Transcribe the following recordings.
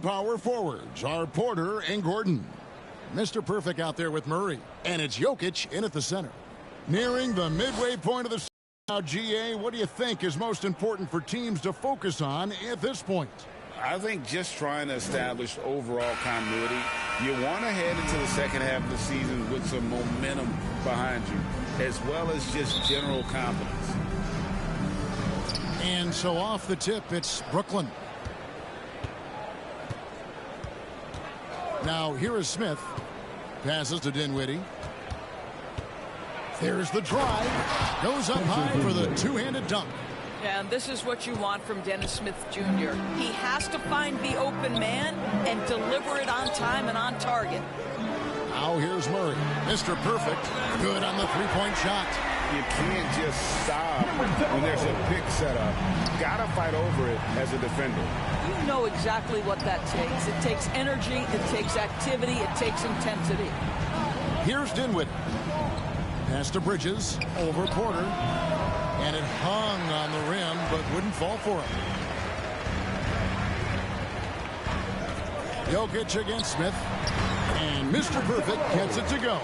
Brooklyn power forwards are Porter and Gordon. Mr. Perfect out there with Murray. And it's Jokic in at the center. Nearing the midway point of the now, GA, what do you think is most important for teams to focus on at this point? I think just trying to establish overall continuity. You want to head into the second half of the season with some momentum behind you, as well as just general confidence. And so off the tip, it's Brooklyn. Now here is Smith. Passes to Dinwiddie. There's the drive. Goes up high for the two-handed dunk. And this is what you want from Dennis Smith Jr. He has to find the open man and deliver it on time and on target. Now here's Murray. Mr. Perfect. Good on the three-point shot. You can't just stop when there's a pick set up. Got to fight over it as a defender. You know exactly what that takes. It takes energy, it takes activity, it takes intensity. Here's Dinwiddie. Pass to Bridges, over Porter, and it hung on the rim, but wouldn't fall for him. Jokic against Smith, and Mr. Perfect gets it to go.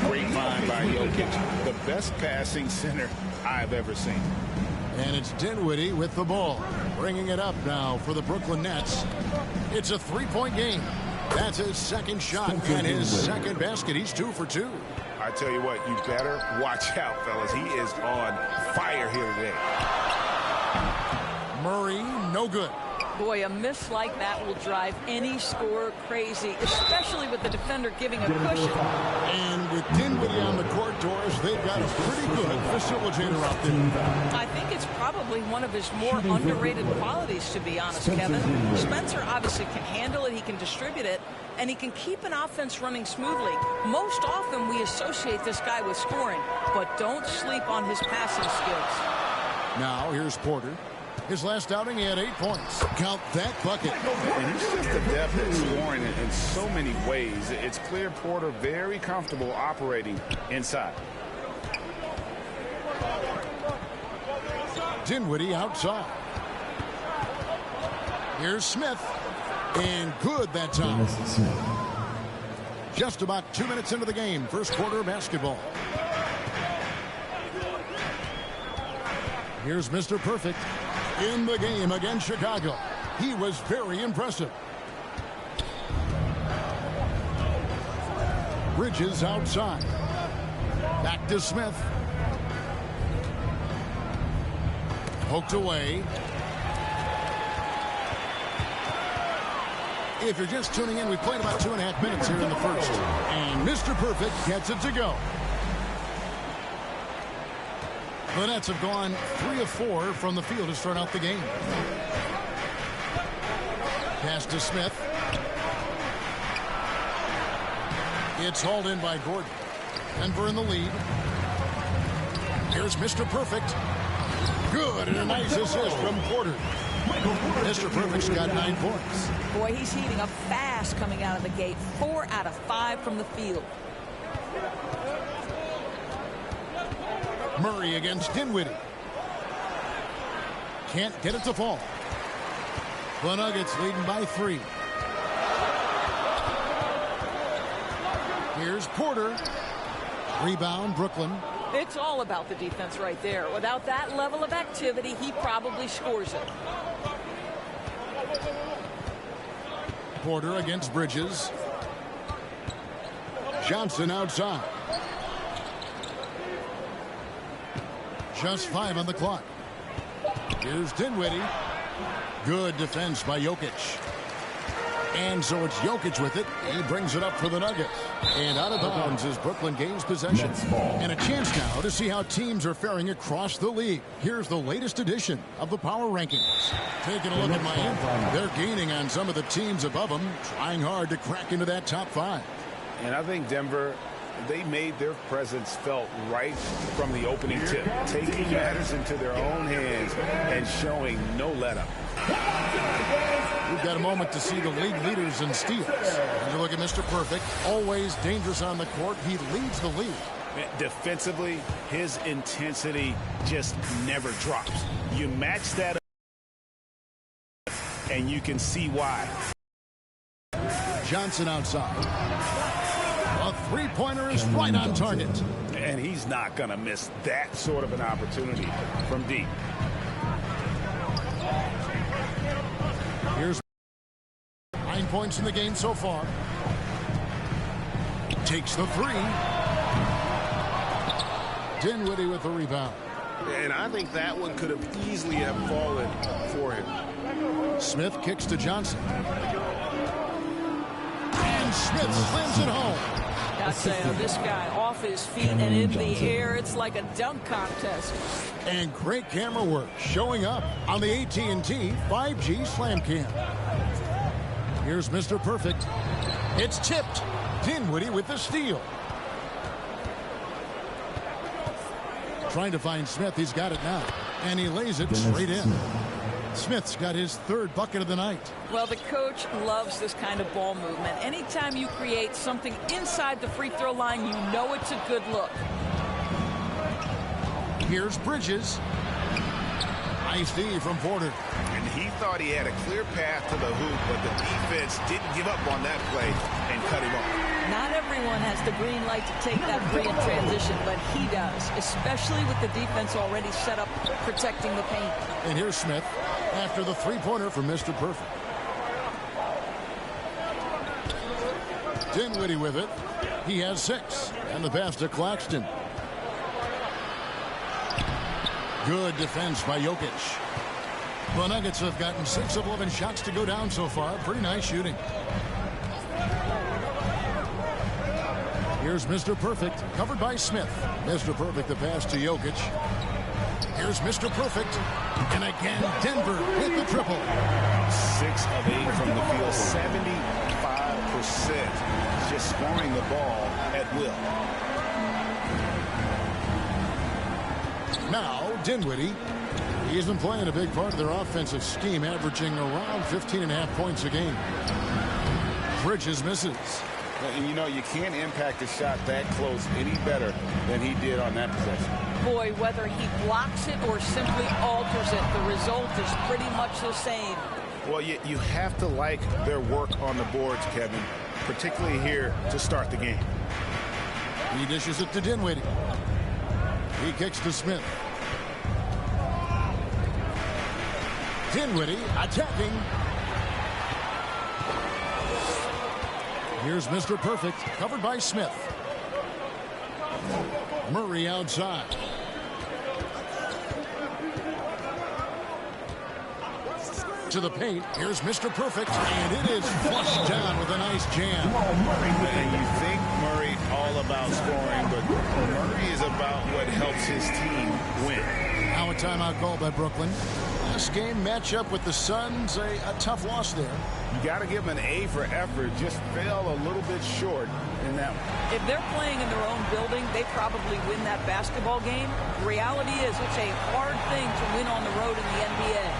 Great find by Jokic, the best passing center I've ever seen. And it's Dinwiddie with the ball, bringing it up now for the Brooklyn Nets. It's a three-point game. That's his second shot and his second basket. He's 2 for 2. I tell you what, you better watch out, fellas. He is on fire here today. Murray, no good. Boy, a miss like that will drive any scorer crazy, especially with the defender giving a cushion. And with Dinwiddie on the court, Doris, they've got a pretty good facilitator out there. I think it's probably one of his more underrated qualities, to be honest, Kevin. Spencer obviously can handle it, he can distribute it, and he can keep an offense running smoothly. Most often we associate this guy with scoring, but don't sleep on his passing skills. Now here's Porter. His last outing, he had 8 points. Count that bucket. And he's just adept at scoring in so many ways. It's clear Porter very comfortable operating inside. Dinwiddie outside. Here's Smith. And good that time. Just about 2 minutes into the game. First quarter basketball. Here's Mr. Perfect. In the game against Chicago. He was very impressive. Bridges outside. Back to Smith. Poked away. If you're just tuning in, we've played about 2.5 minutes here in the first. And Mr. Perfect gets it to go. The Nets have gone 3 of 4 from the field to start out the game. Pass to Smith. It's hauled in by Gordon. Denver in the lead. Here's Mr. Perfect. Good, and a nice assist from Porter. Mr. Perfect's got 9 points. Boy, he's heating up fast coming out of the gate. 4 out of 5 from the field. Murray against Dinwiddie. Can't get it to fall. The Nuggets leading by 3. Here's Porter. Rebound, Brooklyn. It's all about the defense right there. Without that level of activity, he probably scores it. Porter against Bridges. Johnson outside. Just 5 on the clock. Here's Dinwiddie. Good defense by Jokic. And so it's Jokic with it. He brings it up for the Nuggets. And out of bounds as Brooklyn gains possession. And a chance now to see how teams are faring across the league. Here's the latest edition of the Power Rankings. Taking a look at Miami. They're gaining on some of the teams above them, trying hard to crack into that top 5. And I think Denver, they made their presence felt right from the opening tip, taking matters into their own hands and showing no let-up. We've got a moment to see the league leaders in steals. As you look at Mr. Perfect, always dangerous on the court. He leads the league. Defensively, his intensity just never drops. You match that up, and you can see why. Johnson outside. A three-pointer is right on target. And he's not going to miss that sort of an opportunity from deep. Here's 9 points in the game so far. Takes the three. Dinwiddie with the rebound. And I think that one could have easily have fallen for him. Smith kicks to Johnson. And Smith slams it home. I say, this guy off his feet and in the air, it's like a dunk contest. And great camera work showing up on the AT&T 5G Slam Cam. Here's Mr. Perfect. It's tipped. Dinwiddie with the steal. Trying to find Smith. He's got it now. And he lays it straight in. Smith's got his third bucket of the night. Well, the coach loves this kind of ball movement. Anytime you create something inside the free throw line, you know it's a good look. Here's Bridges. Nice D from Porter. And he thought he had a clear path to the hoop, but the defense didn't give up on that play and cut him off. Not everyone has the green light to take that free in transition, but he does, especially with the defense already set up protecting the paint. And here's Smith after the three-pointer from Mr. Perfect. Dinwiddie with it. He has 6. And the pass to Claxton. Good defense by Jokic. The Nuggets have gotten 6 of 11 shots to go down so far. Pretty nice shooting. Here's Mr. Perfect, covered by Smith. Mr. Perfect, the pass to Jokic. Here's Mr. Perfect. And again, Denver with the triple. 6 of 8 from the field, 75%. Just scoring the ball at will. Now, Dinwiddie. He's been playing a big part of their offensive scheme, averaging around 15.5 points a game. Bridges misses. And you know, you can't impact a shot that close any better than he did on that possession. Boy, whether he blocks it or simply alters it, the result is pretty much the same. Well, you have to like their work on the boards, Kevin, particularly here to start the game. He dishes it to Dinwiddie. He kicks to Smith. Dinwiddie attacking. Here's Mr. Perfect, covered by Smith. Murray outside. To the paint. Here's Mr. Perfect, and it is flushed down with a nice jam. And you think Murray all about scoring, but Murray is about what helps his team win. Now a timeout call by Brooklyn. Last game matchup with the Suns, a tough loss there. You got to give them an A for effort. Just fell a little bit short in that one. If they're playing in their own building, they probably win that basketball game. The reality is it's a hard thing to win on the road in the NBA.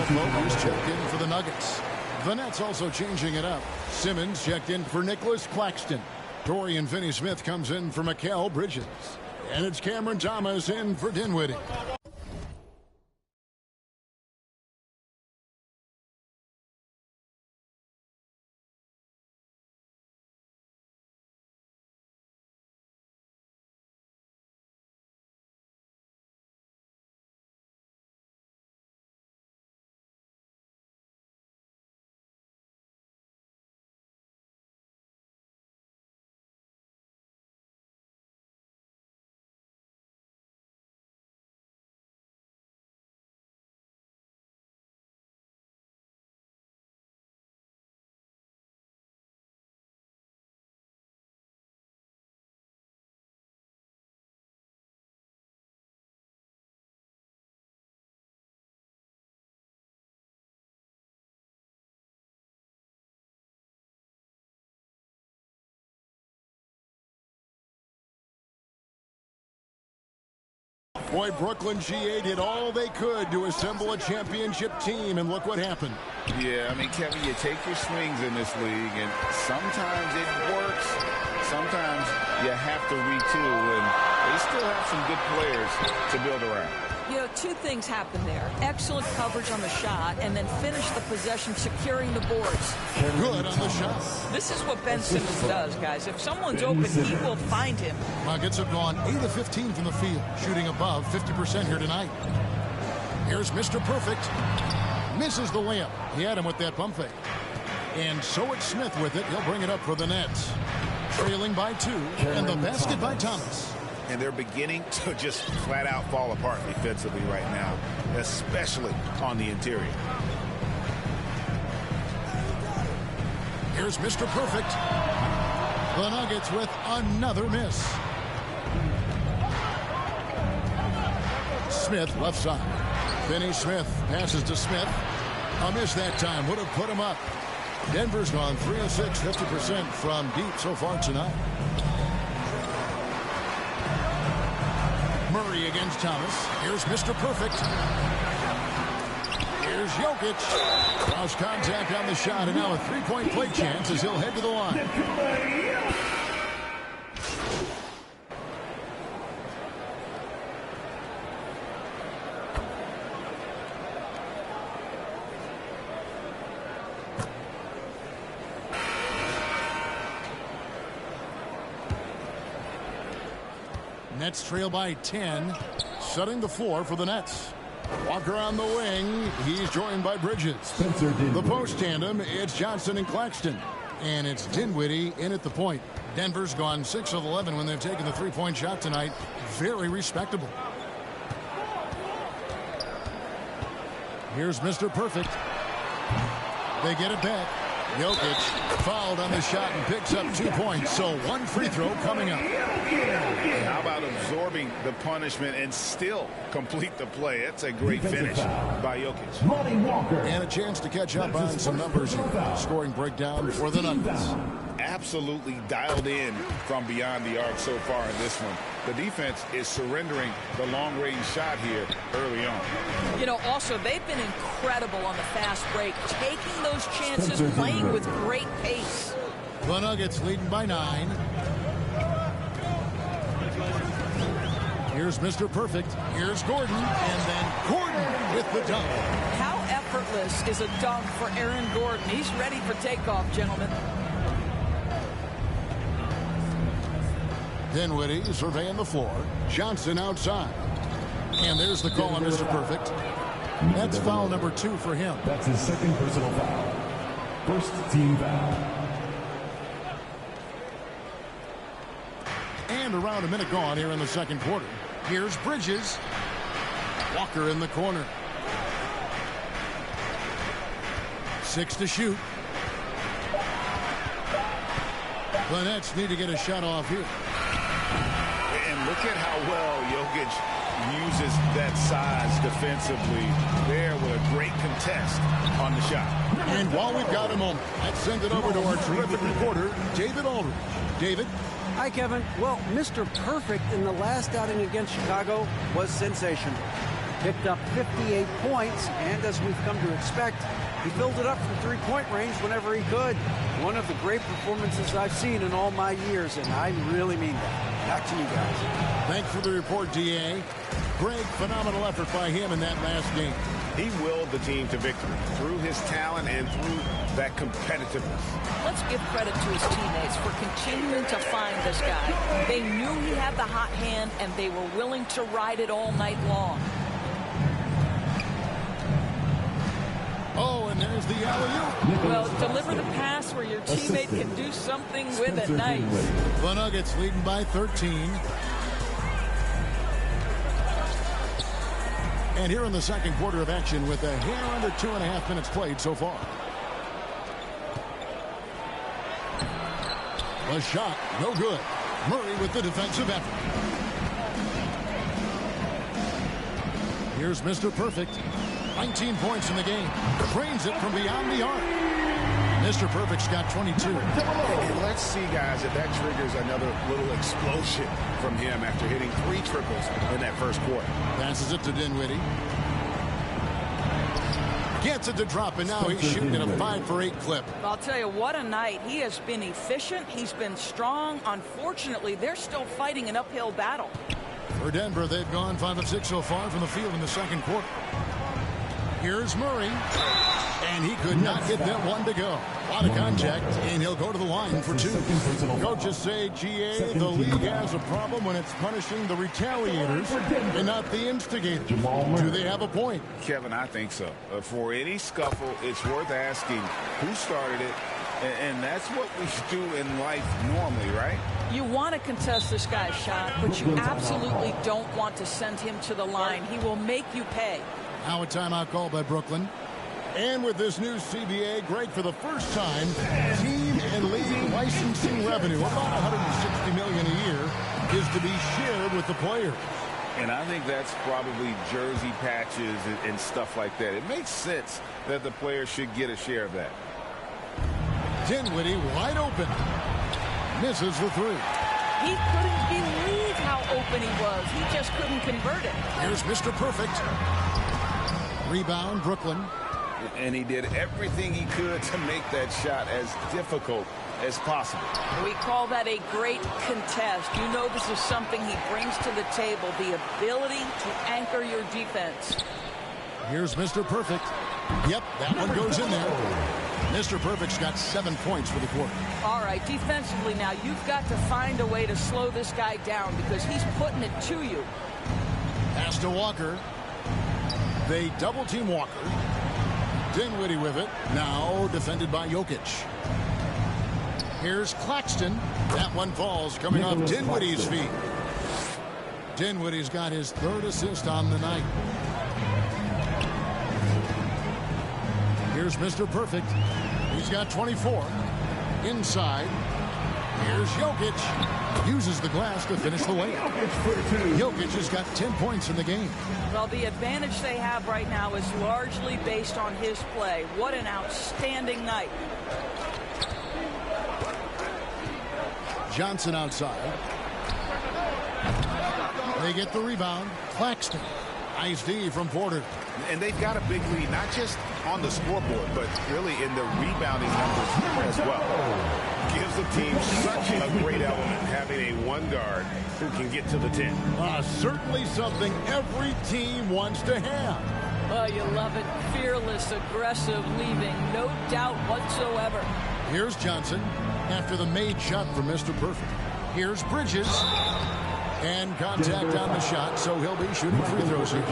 Vogels checked in for the Nuggets. The Nets also changing it up. Simmons checked in for Nicholas Claxton. Dorian Finney-Smith comes in for Mikal Bridges. And it's Cameron Thomas in for Dinwiddie. Boy, Brooklyn G8 did all they could to assemble a championship team, and look what happened. Yeah, I mean, Kevin, you take your swings in this league, and sometimes it works. Sometimes you have to retool, and they still have some good players to build around. You know, two things happen there. Excellent coverage on the shot, and then finish the possession securing the boards. Good on the shot. This is what Ben Simmons does, guys. If someone's open, he will find him. Nuggets have gone 8 of 15 from the field, shooting above 50% here tonight. Here's Mr. Perfect. Misses the layup. He had him with that pump fake. And so it's Smith with it. He'll bring it up for the Nets. Trailing by 2, and the basket by Thomas. And they're beginning to just flat out fall apart defensively right now, especially on the interior. Here's Mr. Perfect. The Nuggets with another miss. Smith left side. Finney Smith passes to Smith. A miss that time would have put him up. Denver's gone 3 of 6, 50% from deep so far tonight. Murray against Thomas. Here's Mr. Perfect. Here's Jokic. Cross contact on the shot, and now a three-point play chance as he'll head to the line. Nets trail by 10, setting the floor for the Nets. Walker on the wing. He's joined by Bridges. The post tandem, it's Johnson and Claxton. And it's Dinwiddie in at the point. Denver's gone 6 of 11 when they've taken the three-point shot tonight. Very respectable. Here's Mr. Perfect. They get it back. Jokic fouled on the shot and picks up 2 points. So one free throw coming up. How about absorbing the punishment and still complete the play? That's a great finish by Jokic. And a chance to catch up on some numbers here. Scoring breakdown for the Nuggets. Absolutely dialed in from beyond the arc so far in this one. The defense is surrendering the long-range shot here early on. You know, also, they've been incredible on the fast break, taking those chances, playing with great pace. The Nuggets leading by 9. Here's Mr. Perfect. Here's Gordon. And then Gordon with the dunk. How effortless is a dunk for Aaron Gordon? He's ready for takeoff, gentlemen. Dinwiddie surveying the floor. Johnson outside. And there's the call on Mr. Perfect. That's foul number 2 for him. That's his second personal foul. First team foul. And around a minute gone here in the second quarter. Here's Bridges. Walker in the corner. 6 to shoot. The Nets need to get a shot off here. And look at how well Jokic uses that size defensively there with a great contest on the shot. And while we've got a moment, let's send it over to our terrific reporter, David Aldridge. David? Hi, Kevin. Well, Mr. Perfect in the last outing against Chicago was sensational. Picked up 58 points, and as we've come to expect, he filled it up from three-point range whenever he could. One of the great performances I've seen in all my years, and I really mean that. Back to you guys. Thanks for the report, D.A. Great, phenomenal effort by him in that last game. He willed the team to victory through his talent and through that competitiveness. Let's give credit to his teammates for continuing to find this guy. They knew he had the hot hand, and they were willing to ride it all night long. Oh, and there's the alley-oop. Well, deliver the pass where your teammate can do something with it. Nice. The Nuggets leading by 13. And here in the second quarter of action with a hair under 2.5 minutes played so far. The shot, no good. Murray with the defensive effort. Here's Mr. Perfect. 19 points in the game. Drains it from beyond the arc. Mr. Perfect's got 22. And let's see, guys, if that triggers another little explosion from him after hitting 3 triples in that first quarter. Passes it to Dinwiddie. Gets it to drop, and now he's shooting at a 5-for-8 clip. I'll tell you, what a night. He has been efficient. He's been strong. Unfortunately, they're still fighting an uphill battle. For Denver, they've gone 5 of 6 so far from the field in the second quarter. Here's Murray, and he could not get that one to go. A lot of contact, and he'll go to the line for 2. Coaches say, GA, the league has a problem when it's punishing the retaliators and not the instigators. Do they have a point? Kevin, I think so. For any scuffle, it's worth asking who started it, and that's what we do in life normally, right? You want to contest this guy's shot, but you absolutely don't want to send him to the line. He will make you pay. Now a timeout call by Brooklyn. And with this new CBA, Greg, for the first time, team and league licensing revenue, about $160 million a year, is to be shared with the players. And I think that's probably jersey patches and stuff like that. It makes sense that the players should get a share of that. Dinwiddie wide open. Misses the 3. He couldn't believe how open he was. He just couldn't convert it. Here's Mr. Perfect. Rebound, Brooklyn. And he did everything he could to make that shot as difficult as possible. We call that a great contest. You know this is something he brings to the table, the ability to anchor your defense. Here's Mr. Perfect. Yep, that one goes in there. Mr. Perfect's got 7 points for the quarter. All right, defensively now, you've got to find a way to slow this guy down because he's putting it to you. Pass to Walker. They double-team Walker. Dinwiddie with it. Now defended by Jokic. Here's Claxton. That one falls coming off Dinwiddie's feet. Dinwiddie's got his 3rd assist on the night. Here's Mr. Perfect. He's got 24. Inside. Here's Jokic. Uses the glass to finish the layup. Jokic has got 10 points in the game. Well, the advantage they have right now is largely based on his play. What an outstanding night. Johnson outside. They get the rebound. Claxton. Nice D from Porter. And they've got a big lead, not just on the scoreboard, but really in the rebounding numbers as well. Gives the team such a great element, having a 1 guard who can get to the 10. Certainly something every team wants to have. Oh, you love it. Fearless, aggressive, leaving. No doubt whatsoever. Here's Johnson after the made shot from Mr. Perfect. Here's Bridges. And contact on the shot, so he'll be shooting free throws here.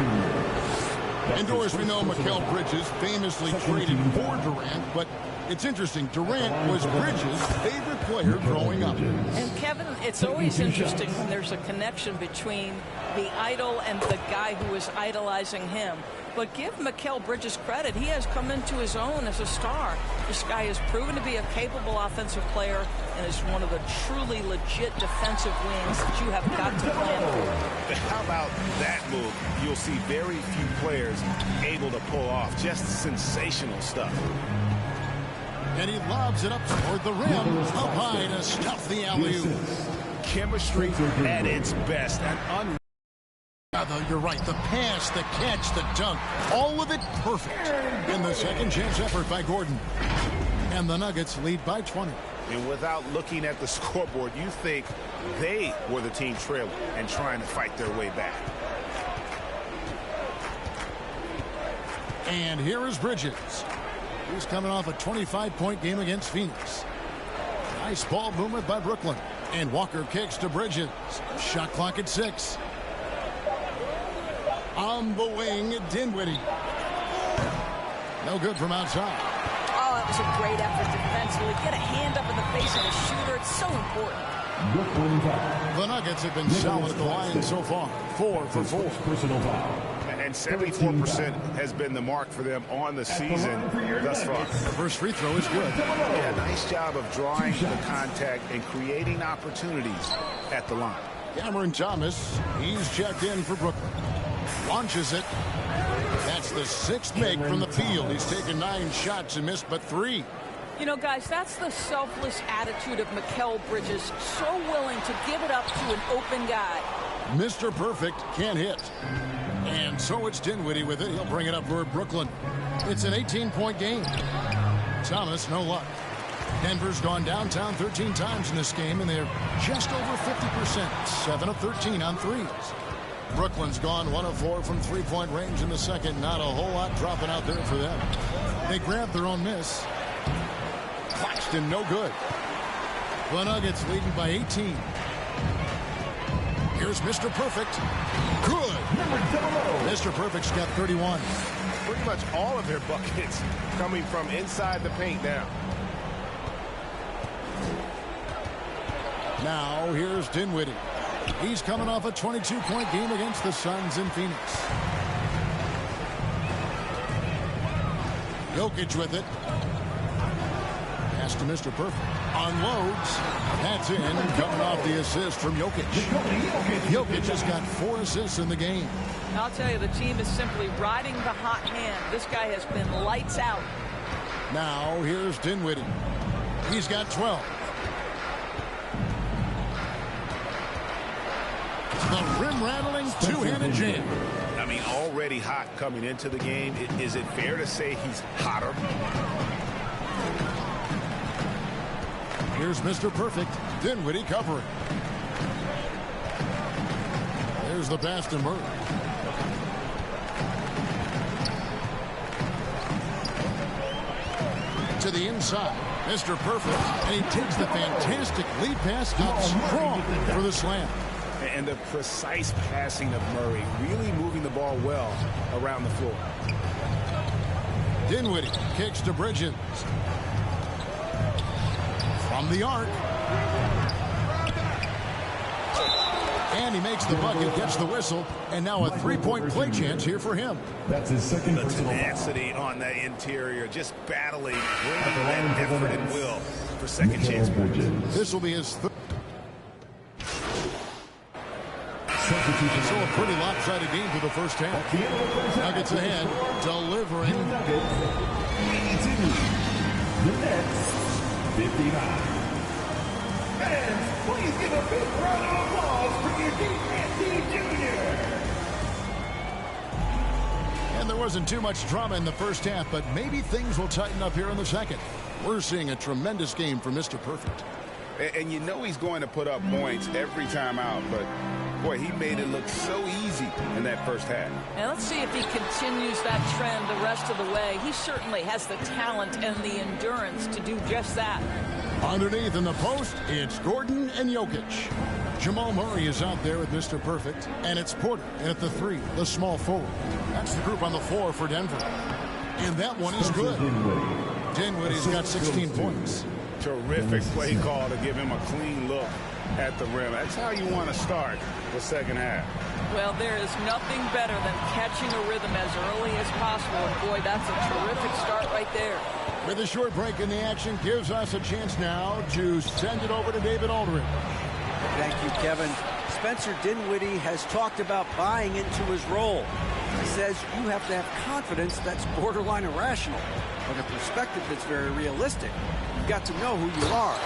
Indoors, we know Mikal Bridges famously traded for Durant, but it's interesting. Durant was Bridges' favorite player growing up. And Kevin, it's always interesting when there's a connection between the idol and the guy who is idolizing him. But give Mikal Bridges credit. He has come into his own as a star. This guy has proven to be a capable offensive player and is one of the truly legit defensive wings that you have got to plan for. How about that move? You'll see very few players able to pull off just sensational stuff. And he lobs it up toward the rim, up high to stuff the alley-oop. Chemistry at its best. And you're right. The pass, the catch, the dunk, all of it perfect. In the second chance effort by Gordon. And the Nuggets lead by 20. And without looking at the scoreboard, you think they were the team trailing and trying to fight their way back. And here is Bridges. He's coming off a 25-point game against Phoenix. Nice ball movement by Brooklyn. And Walker kicks to Bridges. Shot clock at 6. On the wing, Dinwiddie. No good from outside. Oh, that was a great effort defensively. Get a hand up in the face of the shooter. It's so important. The Nuggets have been solid at the line so far. 4 for 4. Personal foul. And 74% has been the mark for them on the season thus far. The first free throw is good. Yeah, nice job of drawing the contact and creating opportunities at the line. Cameron Thomas, he's checked in for Brooklyn. Launches it. That's the 6th make from the field. He's taken 9 shots and missed but 3. You know, guys, that's the selfless attitude of Mikal Bridges, so willing to give it up to an open guy. Mr. Perfect can't hit. And so it's Dinwiddie with it. He'll bring it up for Brooklyn. It's an 18-point game. Thomas, no luck. Denver's gone downtown 13 times in this game, and they're just over 50%, 7 of 13 on threes. Brooklyn's gone 1 of 4 from three-point range in the second. Not a whole lot dropping out there for them. They grabbed their own miss. Claxton, no good. The Nuggets leading by 18. Here's Mr. Perfect. Good. Mr. Perfect's got 31. Pretty much all of their buckets coming from inside the paint now. Now, here's Dinwiddie. He's coming off a 22-point game against the Suns in Phoenix. Jokic with it. Pass to Mr. Perfect. Unloads. That's in. Coming off the assist from Jokic. Jokic has got 4 assists in the game. I'll tell you, the team is simply riding the hot hand. This guy has been lights out. Now, here's Dinwiddie. He's got 12. The rim-rattling two-handed jam. I mean, already hot coming into the game. Is it fair to say he's hotter? Here's Mr. Perfect. Dinwiddie covering. There's the pass to Murray. To the inside. Mr. Perfect. And he takes the fantastic lead pass out strong for the slam. And the precise passing of Murray, really moving the ball well around the floor. Dinwiddie kicks to Bridges. From the arc. And he makes the bucket, gets the whistle, and now a three-point play chance here for him. That's his second The personal foul. tenacity on that interior, just battling, bringing that effort and will for second chance points. This will be his third. Substitution. So a pretty lopsided game for the first half. Nuggets ahead, delivering. Nuggets 82. The Nets 59. Fans, please give a big round of applause for your defensive junior. And there wasn't too much drama in the first half, but maybe things will tighten up here in the second. We're seeing a tremendous game for Mr. Perfect. And you know he's going to put up points every time out, but boy, he made it look so easy in that first half. Now let's see if he continues that trend the rest of the way. He certainly has the talent and the endurance to do just that. Underneath in the post, it's Gordon and Jokic. Jamal Murray is out there with Mr. Perfect, and it's Porter at the 3, the small forward. That's the group on the floor for Denver. And that one is good. Dinwiddie's got 16 points. Terrific play call to give him a clean look at the rim. That's how you want to start the second half. Well, there is nothing better than catching a rhythm as early as possible. And boy, that's a terrific start right there. With a short break in the action, gives us a chance now to send it over to David Aldridge. Thank you, Kevin. Spencer Dinwiddie has talked about buying into his role. He says you have to have confidence that's borderline irrational, but a perspective that's very realistic. You've got to know who you are.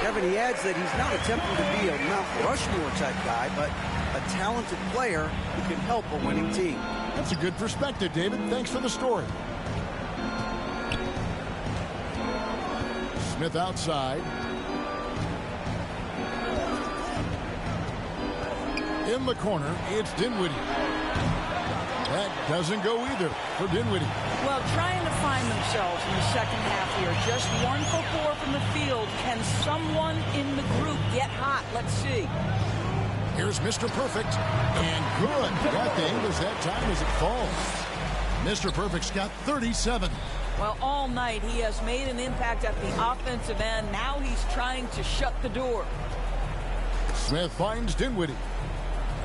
Kevin, he adds that he's not attempting to be a Mount Rushmore type guy, but a talented player who can help a winning team. That's a good perspective, David. Thanks for the story. Smith outside. In the corner, it's Dinwiddie. That doesn't go either for Dinwiddie. Well, trying to find themselves in the second half here. Just 1 for 4 from the field. Can someone in the group get hot? Let's see. Here's Mr. Perfect. And good. Got the English that time as it falls. Mr. Perfect's got 37. Well, all night he has made an impact at the offensive end. Now he's trying to shut the door. Smith finds Dinwiddie.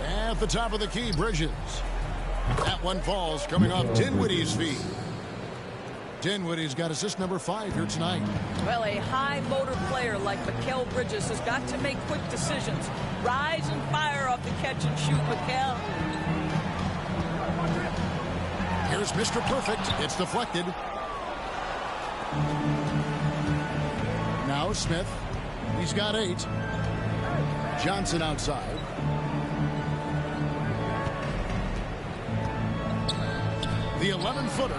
At the top of the key, Bridges. That one falls, coming off Dinwiddie's feet. Dinwiddie's got assist number 5 here tonight. Well, a high-motor player like Mikal Bridges has got to make quick decisions. Rise and fire off the catch and shoot, Mikal. Here's Mr. Perfect. It's deflected. Smith. He's got 8. Johnson outside. The 11-footer.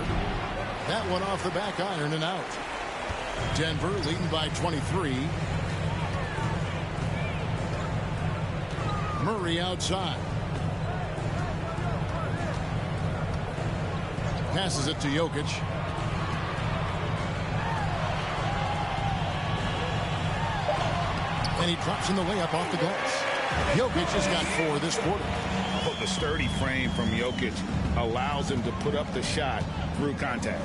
That one off the back iron and out. Denver leading by 23. Murray outside. Passes it to Jokic. And he drops in the layup off the glass. Jokic has got 4 this quarter. But the sturdy frame from Jokic allows him to put up the shot through contact.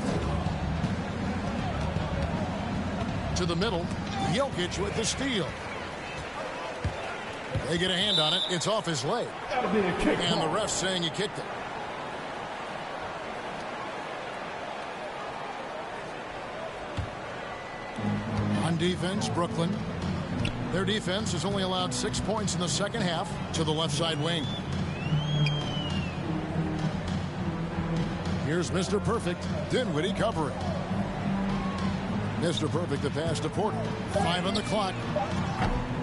To the middle. Jokic with the steal. They get a hand on it. It's off his leg. And the ref saying he kicked it. On defense, Brooklyn. Their defense has only allowed 6 points in the second half to the left side wing. Here's Mr. Perfect. Dinwiddie covering. Mr. Perfect, the pass to Porter. 5 on the clock.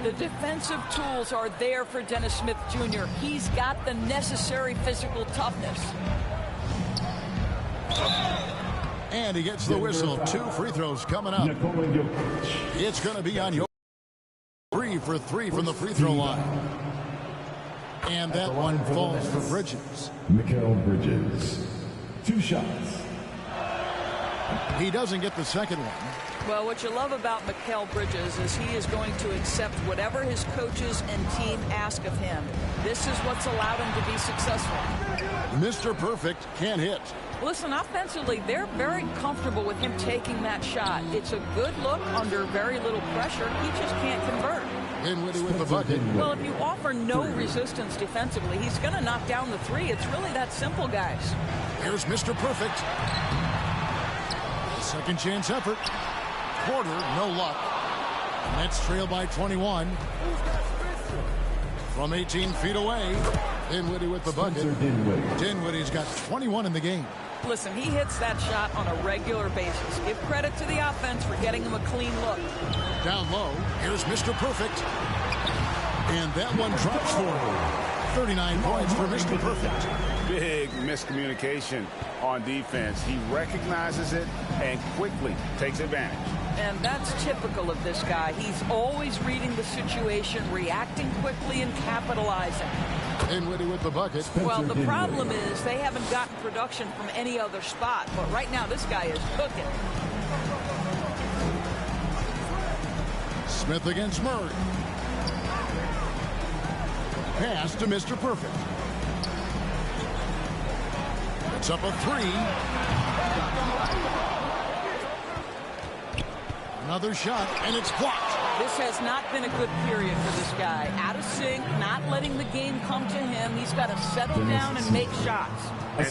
The defensive tools are there for Dennis Smith Jr. He's got the necessary physical toughness. And he gets the whistle. 2 free throws coming up. It's going to be on Jokic. 3 for 3 from the free throw line. And that one falls for Bridges. Mikal Bridges. 2 shots. He doesn't get the second one. Well, what you love about Mikal Bridges is he is going to accept whatever his coaches and team ask of him. This is what's allowed him to be successful. Mr. Perfect can't hit. Listen, offensively, they're very comfortable with him taking that shot. It's a good look under very little pressure. He just can't convert. Dinwiddie with the bucket. Well, if you offer no resistance defensively, he's going to knock down the 3. It's really that simple, guys. Here's Mr. Perfect. Second chance effort. Porter, no luck. Nets trail by 21. From 18 feet away, Dinwiddie with the bucket. Dinwiddie's got 21 in the game. Listen, he hits that shot on a regular basis. Give credit to the offense for getting him a clean look. Down low, here's Mr. Perfect. And that one drops for him. 39 points for Mr. Perfect. Big miscommunication on defense. He recognizes it and quickly takes advantage. And that's typical of this guy. He's always reading the situation, reacting quickly, and capitalizing. Dinwiddie with the bucket. Well, the problem is they haven't gotten production from any other spot. But right now, this guy is cooking. Smith against Murray. Pass to Mr. Perfect. It's up a 3. Another shot, and it's blocked. This has not been a good period for this guy. Out of sync, not letting the game come to him. He's got to settle down and make shots.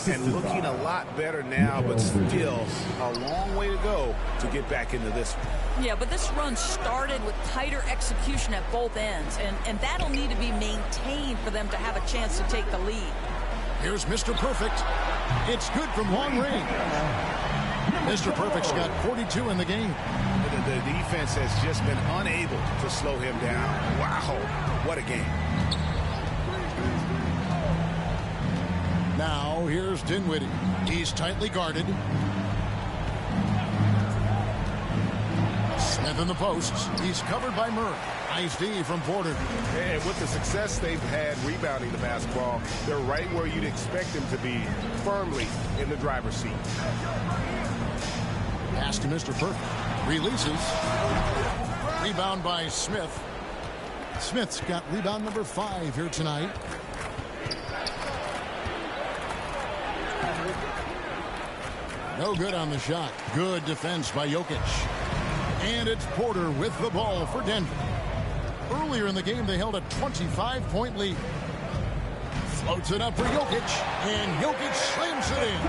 And looking a lot better now, but still a long way to go to get back into this one. Yeah, but this run started with tighter execution at both ends, and that'll need to be maintained for them to have a chance to take the lead. Here's Mr. Perfect. It's good from long range. Mr. Perfect's got 42 in the game. The defense has just been unable to slow him down. Wow, what a game. Now, here's Dinwiddie. He's tightly guarded. Smith in the posts. He's covered by Murray. Nice D from Porter. And with the success they've had rebounding the basketball, they're right where you'd expect them to be, firmly in the driver's seat. Pass to Mr. Perfect. Releases. Rebound by Smith. Smith's got rebound number 5 here tonight. No good on the shot. Good defense by Jokic. And it's Porter with the ball for Denver. Earlier in the game, they held a 25-point lead. Floats it up for Jokic, and Jokic slams it in.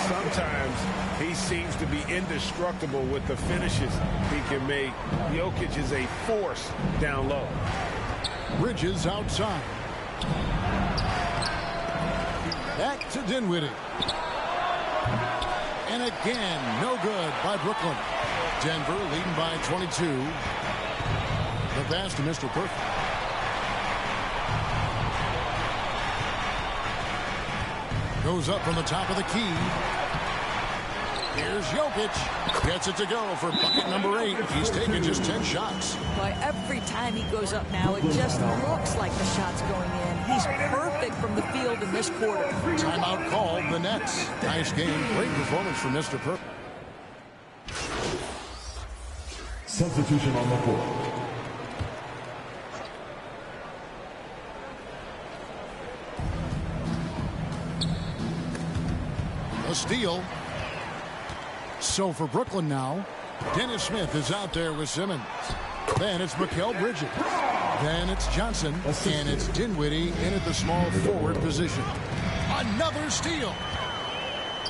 Sometimes he seems to be indestructible with the finishes he can make. Jokic is a force down low. Bridges outside. Back to Dinwiddie. And again, no good by Brooklyn. Denver leading by 22. The pass to Mr. Perfect. Goes up from the top of the key. Here's Jokic. Gets it to go for bucket number 8. He's taken just 10 shots. Boy, every time he goes up now, it just looks like the shot's going in. He's perfect from the field in this quarter. Timeout called the Nets. Nice game. Great performance from Mr. Perfect. Substitution on the court. A steal. So for Brooklyn now, Dennis Smith is out there with Simmons. Then it's Mikal Bridges. Then it's Johnson. And it's Dinwiddie in at the small forward position. Another steal.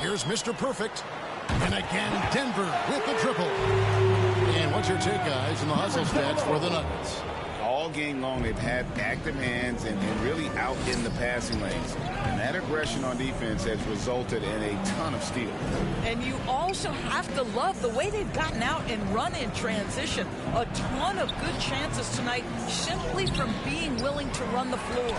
Here's Mr. Perfect. And again, Denver with the triple. And what's your take, guys, in the hustle stats for the Nuggets? All game long, they've had active hands and really out in the passing lanes. And that aggression on defense has resulted in a ton of steals. And you also have to love the way they've gotten out and run in transition. A ton of good chances tonight simply from being willing to run the floor.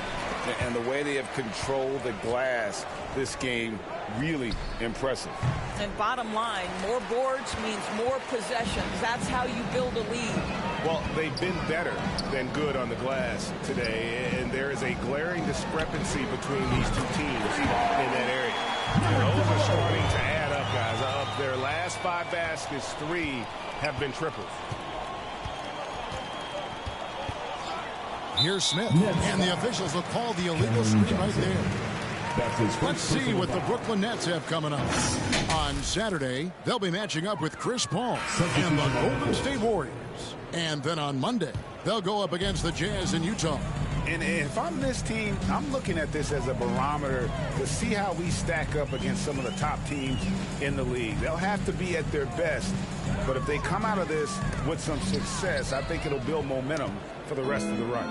And the way they have controlled the glass this game, really impressive. And bottom line, more boards means more possessions. That's how you build a lead. Well, they've been better than good on the glass today, and there is a glaring discrepancy between these two teams in that area. And those are starting to add up, guys. Of their last 5 baskets, 3 have been triples. Here's Smith, and the officials will call the illegal screen right there. Let's see what the Brooklyn Nets have coming up. On Saturday, they'll be matching up with Chris Paul and the Golden State Warriors. And then on Monday, they'll go up against the Jazz in Utah. And if I'm this team, I'm looking at this as a barometer to see how we stack up against some of the top teams in the league. They'll have to be at their best. But if they come out of this with some success, I think it'll build momentum for the rest of the run.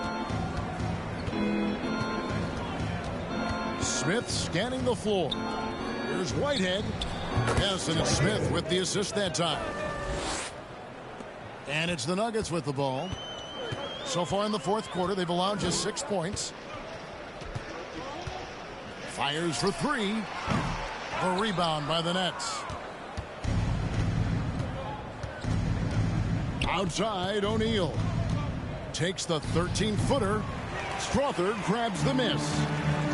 Smith scanning the floor. Here's Whitehead. Yes, and it's Smith with the assist that time. And it's the Nuggets with the ball. So far in the fourth quarter, they've allowed just 6 points. Fires for 3. The rebound by the Nets. Outside, O'Neal. Takes the 13-footer. Strawther grabs the miss.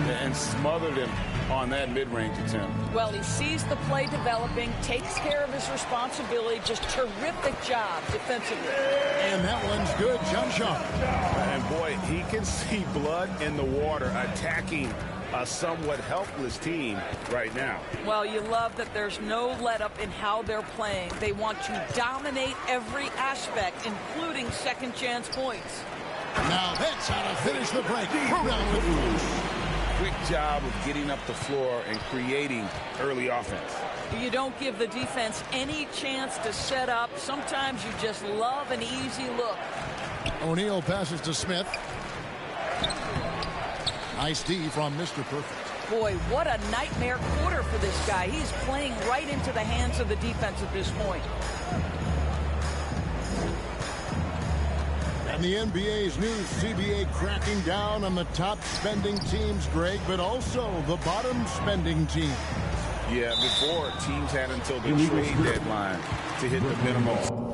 And smothered him on that mid-range attempt. Well, he sees the play developing, takes care of his responsibility. Just terrific job defensively. And that one's good. Jump shot. And boy, he can see blood in the water attacking a somewhat helpless team right now. Well, you love that there's no let-up in how they're playing. They want to dominate every aspect, including second-chance points. Now that's how to finish the break. Program with Bruce. Quick job of getting up the floor and creating early offense. You don't give the defense any chance to set up. Sometimes you just love an easy look. O'Neal passes to Smith. Nice D from Mr. Perfect. Boy, what a nightmare quarter for this guy. He's playing right into the hands of the defense at this point. And the NBA's new CBA cracking down on the top spending teams, Greg, but also the bottom spending teams. Yeah, before teams had until the trade deadline to hit the minimum.